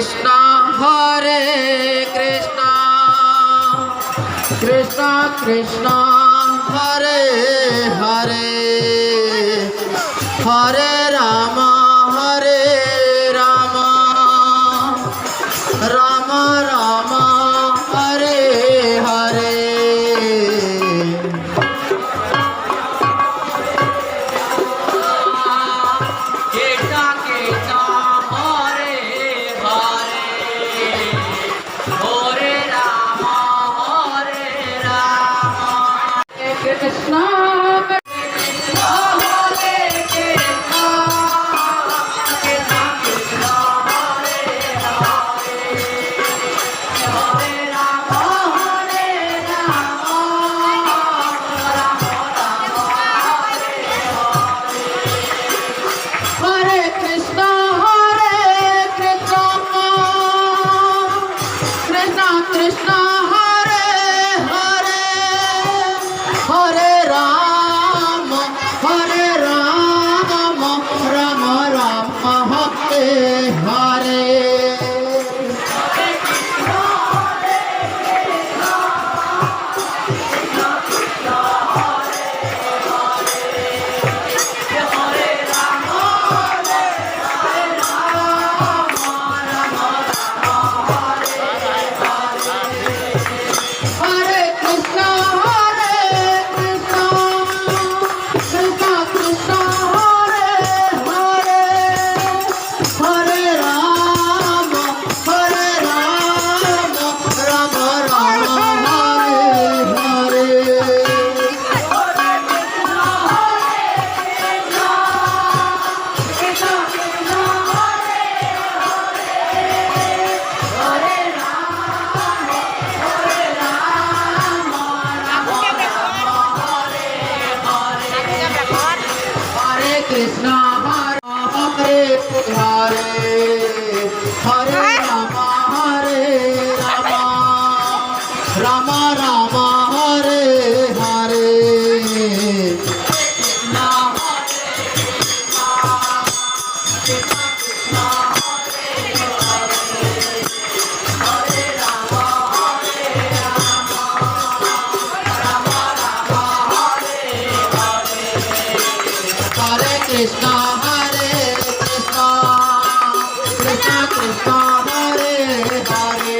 Krishna Hare Krishna Krishna Krishna Hare Hare Hare Ram Ram Ram Hare Hare. Krishna Hare Hare Hare Ram Ram Ram Hare Hare. Krishna Hare Krishna Krishna Krishna Hare Hare Hare Ram Ram Ram Hare Hare. Krishna Krishna Hare Hare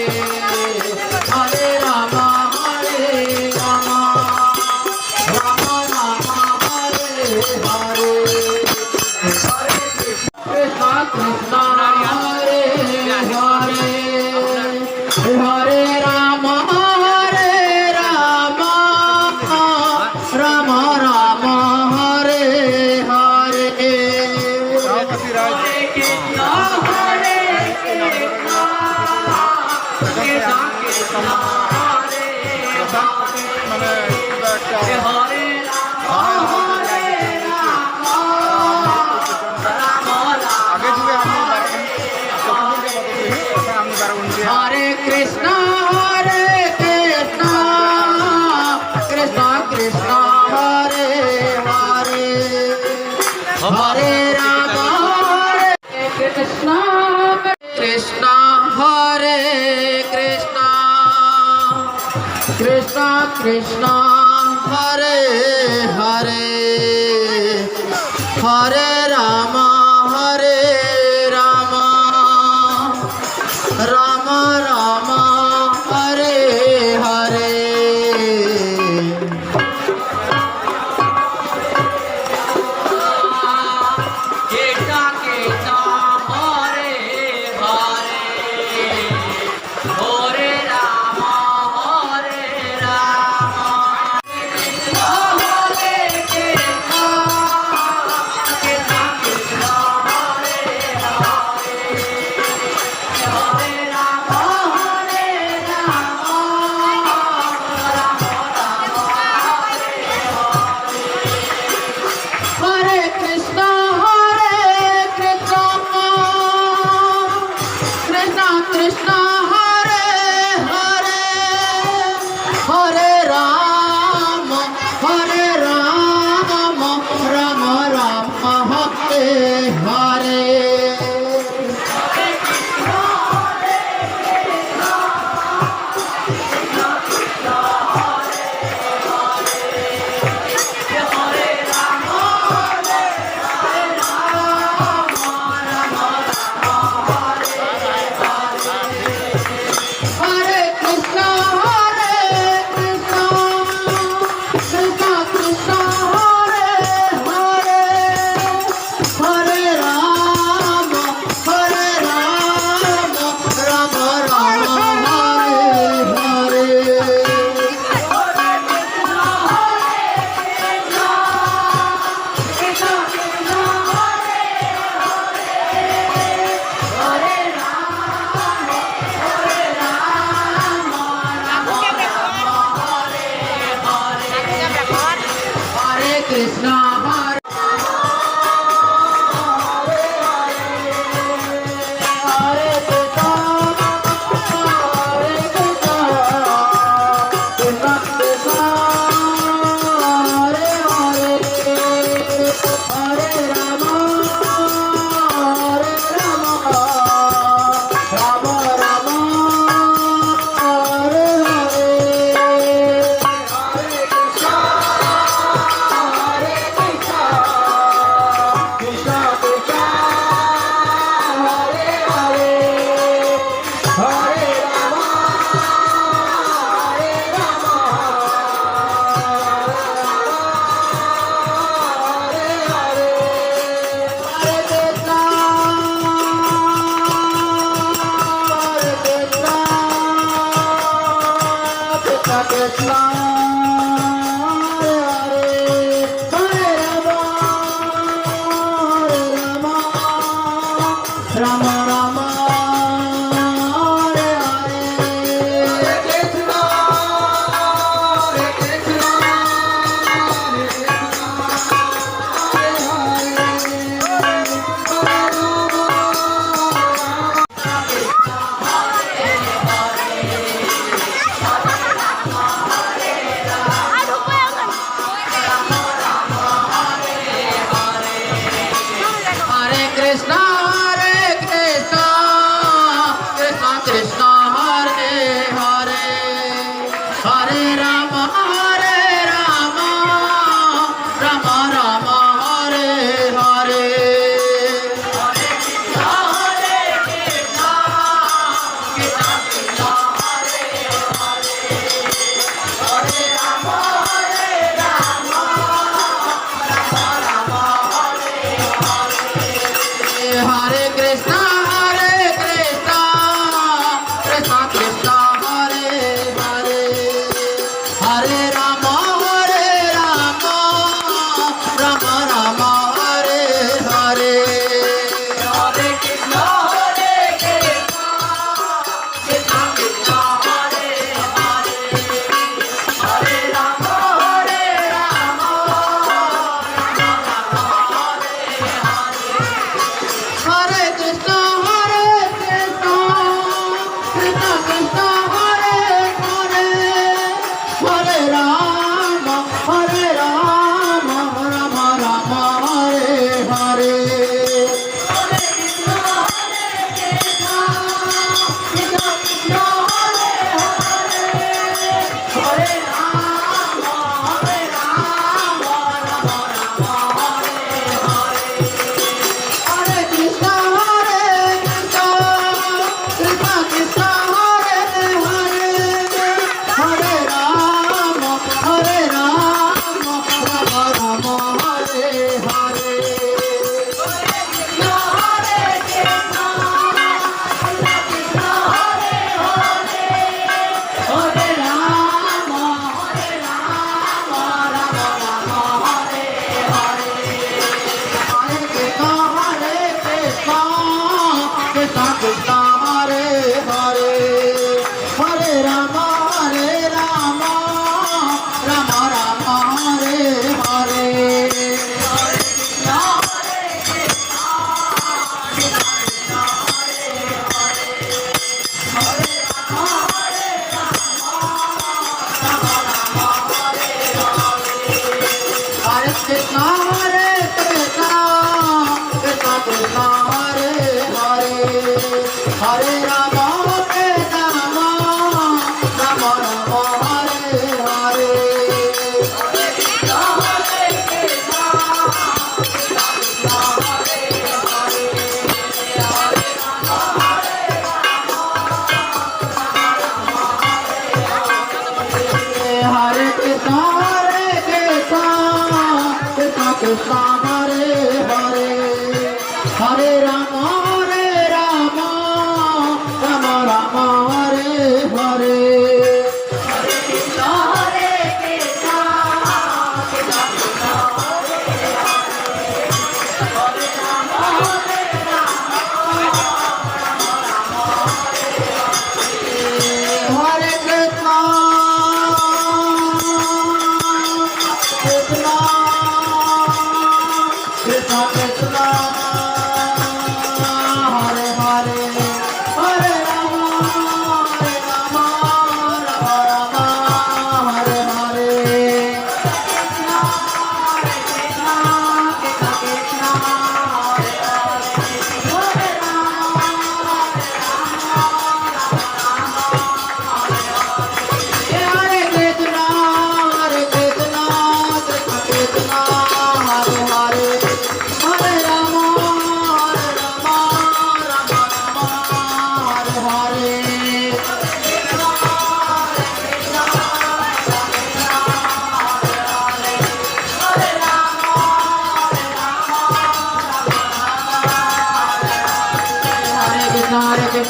Hare Ram Ram Ram Hare Hare. Hare Krishna Krishna Krishna Hare Hare Hare Ram Krishna Krishna Hare Krishna Krishna Krishna Hare Hare Hare Ram Ram Ram Hare Hare. Hare Hare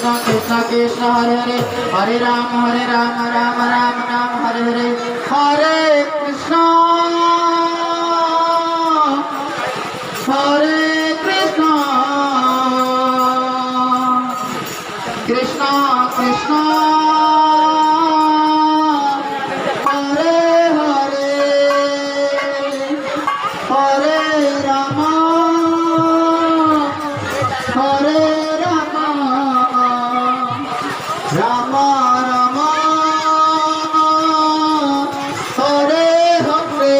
Krishna Krishna Krishna Hare Hare Hare Rama Rama Rama Rama Hare Hare Hare Krishna Hare Krishna Krishna Krishna Hare Hare Hare Rama Hare Rama Rama Rama Hare Hare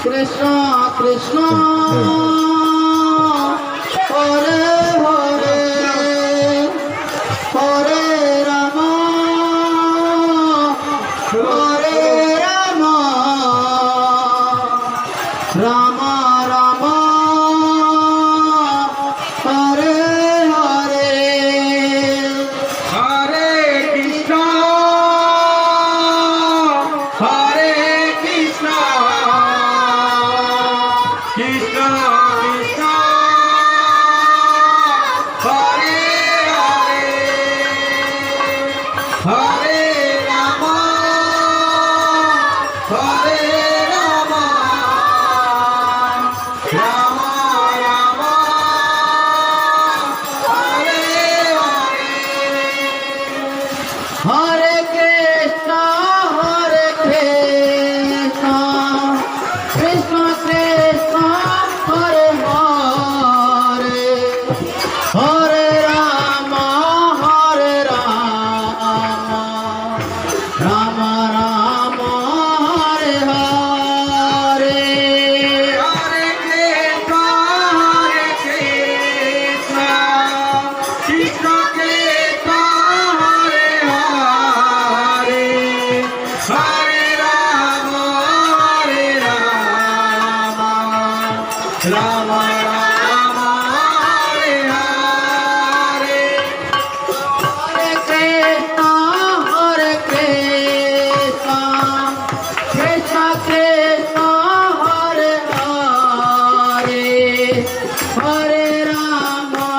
Krishna Krishna Hare Hare Hare Rama Hare Rama Rama Rama Hare Hare Hare Krishna Hare Krishna Krishna Krishna Hare Hare Hare Rama Hare Rama Rama Rama Hare Hare Hare Krishna Hare Krishna Krishna Krishna Hare Hare Hare Rama Hare Rama Rama Rama Hare Hare Hare Krishna Hare Krishna Krishna Krishna Hare Hare Hare Rama Hare Rama Rama Rama Hare Hare Hare Krishna Hare Krishna Krishna Krishna Hare Hare Hare Rama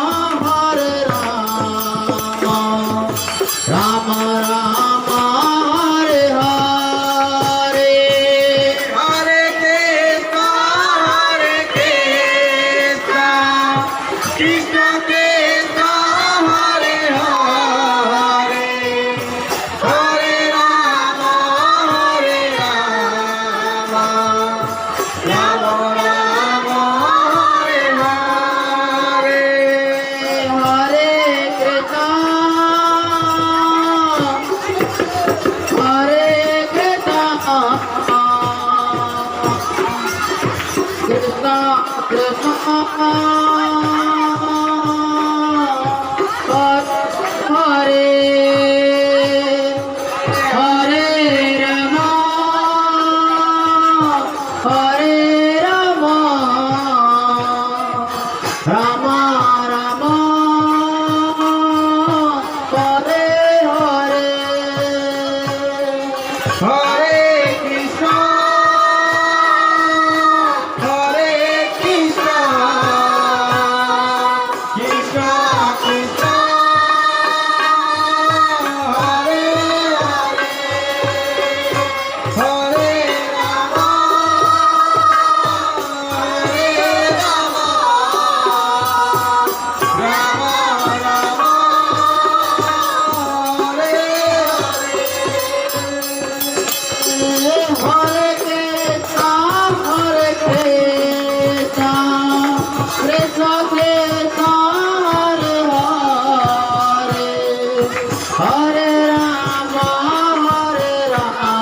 Hare Rama Rama Rama Hare Hare Hare Krishna Hare Krishna Krishna Krishna Hare Hare Hare Rama Hare Rama Rama Rama Hare Hare Hare Krishna Hare Krishna Krishna Krishna Hare Hare Rama Hare Rama Rama Rama Hare Hare Hare Krishna Hare Krishna Krishna Krishna Hare Hare Hare Rama Hare Rama Rama Rama Hare Hare Hare Krishna Krishna Krishna Hare Hare Hare Rama Hare Rama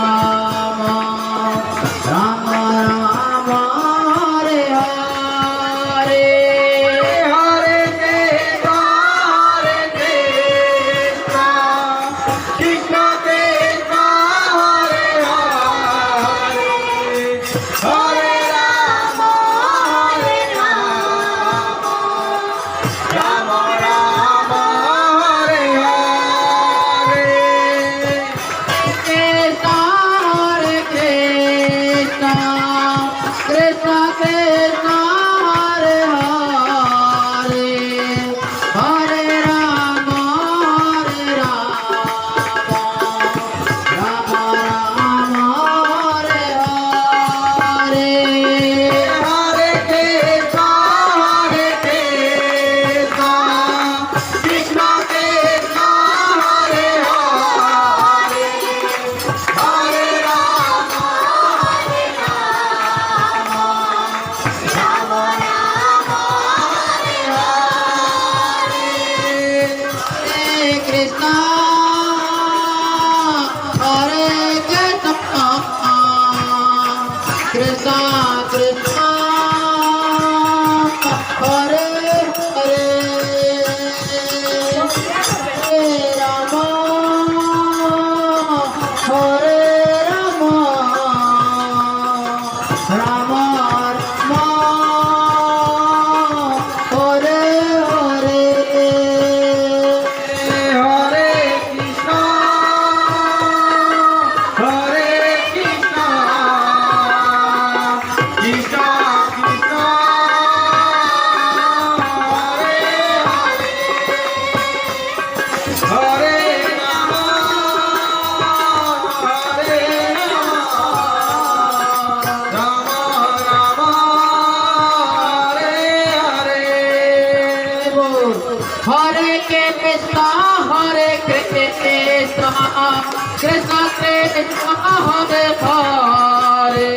Krishna Krishna Hare Hare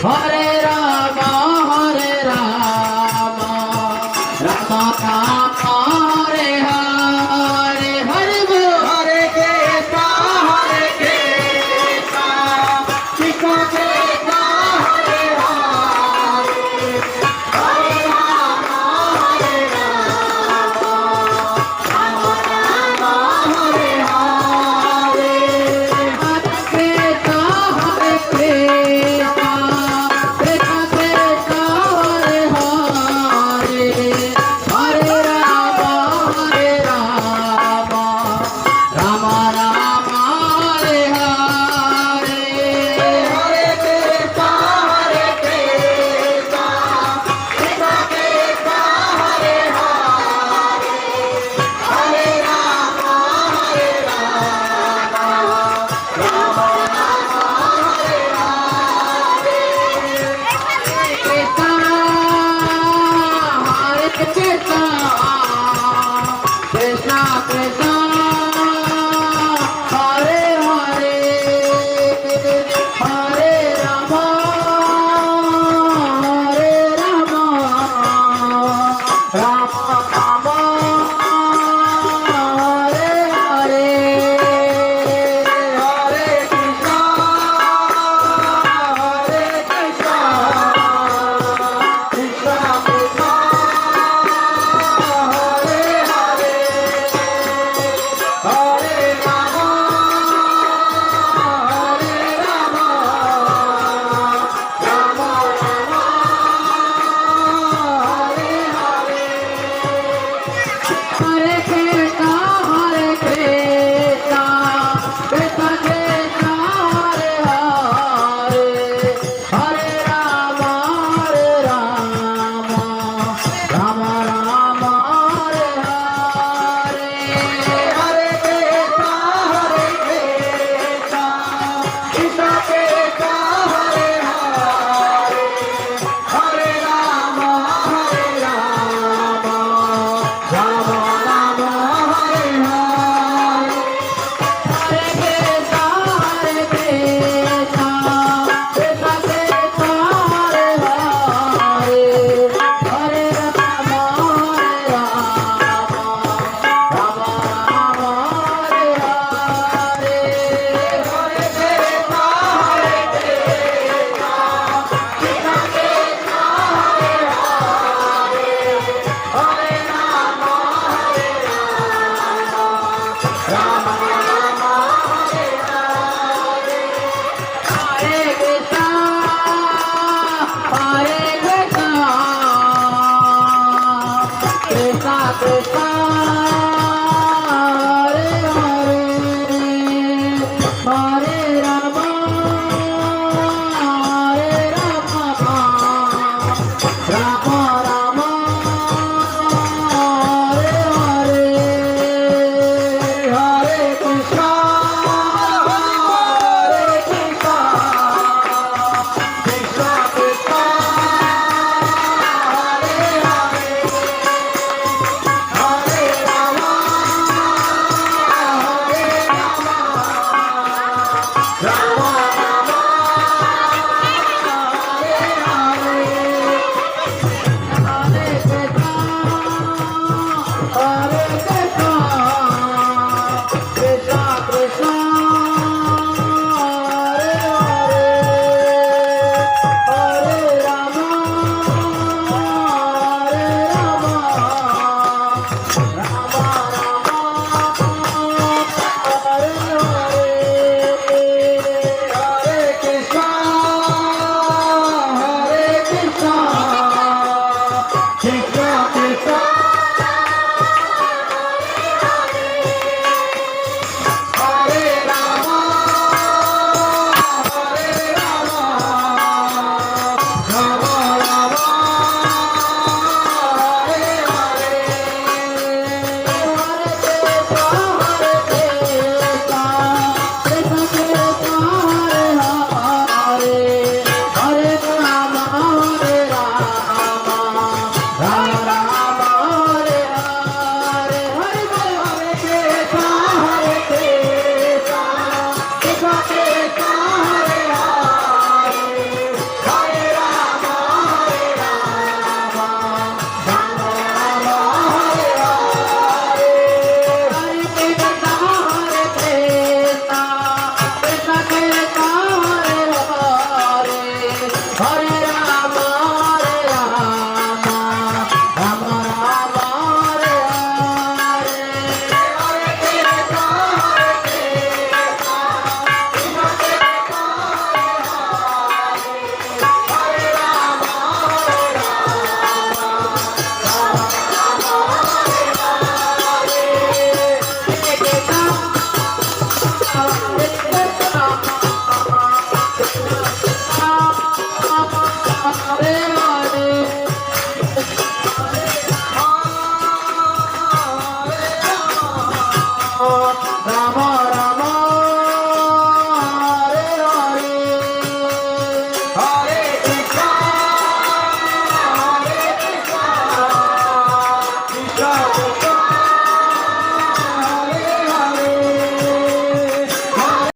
Hare Rama Hare Rama Rama Rama Hare Hare Hare Bol Hare Krishna Krishna Krishna Hare Hare Hare Rama Hare Rama Rama Rama Hare Hare Hare Krishna Krishna Krishna Hare Hare Hare Rama Hare Rama Rama Rama Hare Hare Hare Krishna Krishna Krishna Krishna Hare Hare Hare Rama Hare Rama Rama Rama Hare Hare Krishna Hare Krishna Krishna Krishna Hare Hare Hare Rama Hare Rama Rama Rama Hare Hare Hare Krishna Hare Krishna Krishna Krishna Hare Hare Hare Rama Hare Rama Rama Rama Hare Hare Hare Krishna Krishna Krishna Hare Hare Hare Rama Hare Rama Rama Rama Hare Hare Hare Krishna Krishna Krishna Hare Hare Hare Rama Hare Rama Rama Rama Hare Hare Hare Krishna Krishna Krishna Krishna Hare Hare Hare Rama Hare Rama Rama Rama Hare Hare Hare Krishna Krishna Krishna Hare Hare Hare Rama Hare Rama Rama Rama Hare Hare Hare Krishna Krishna Krishna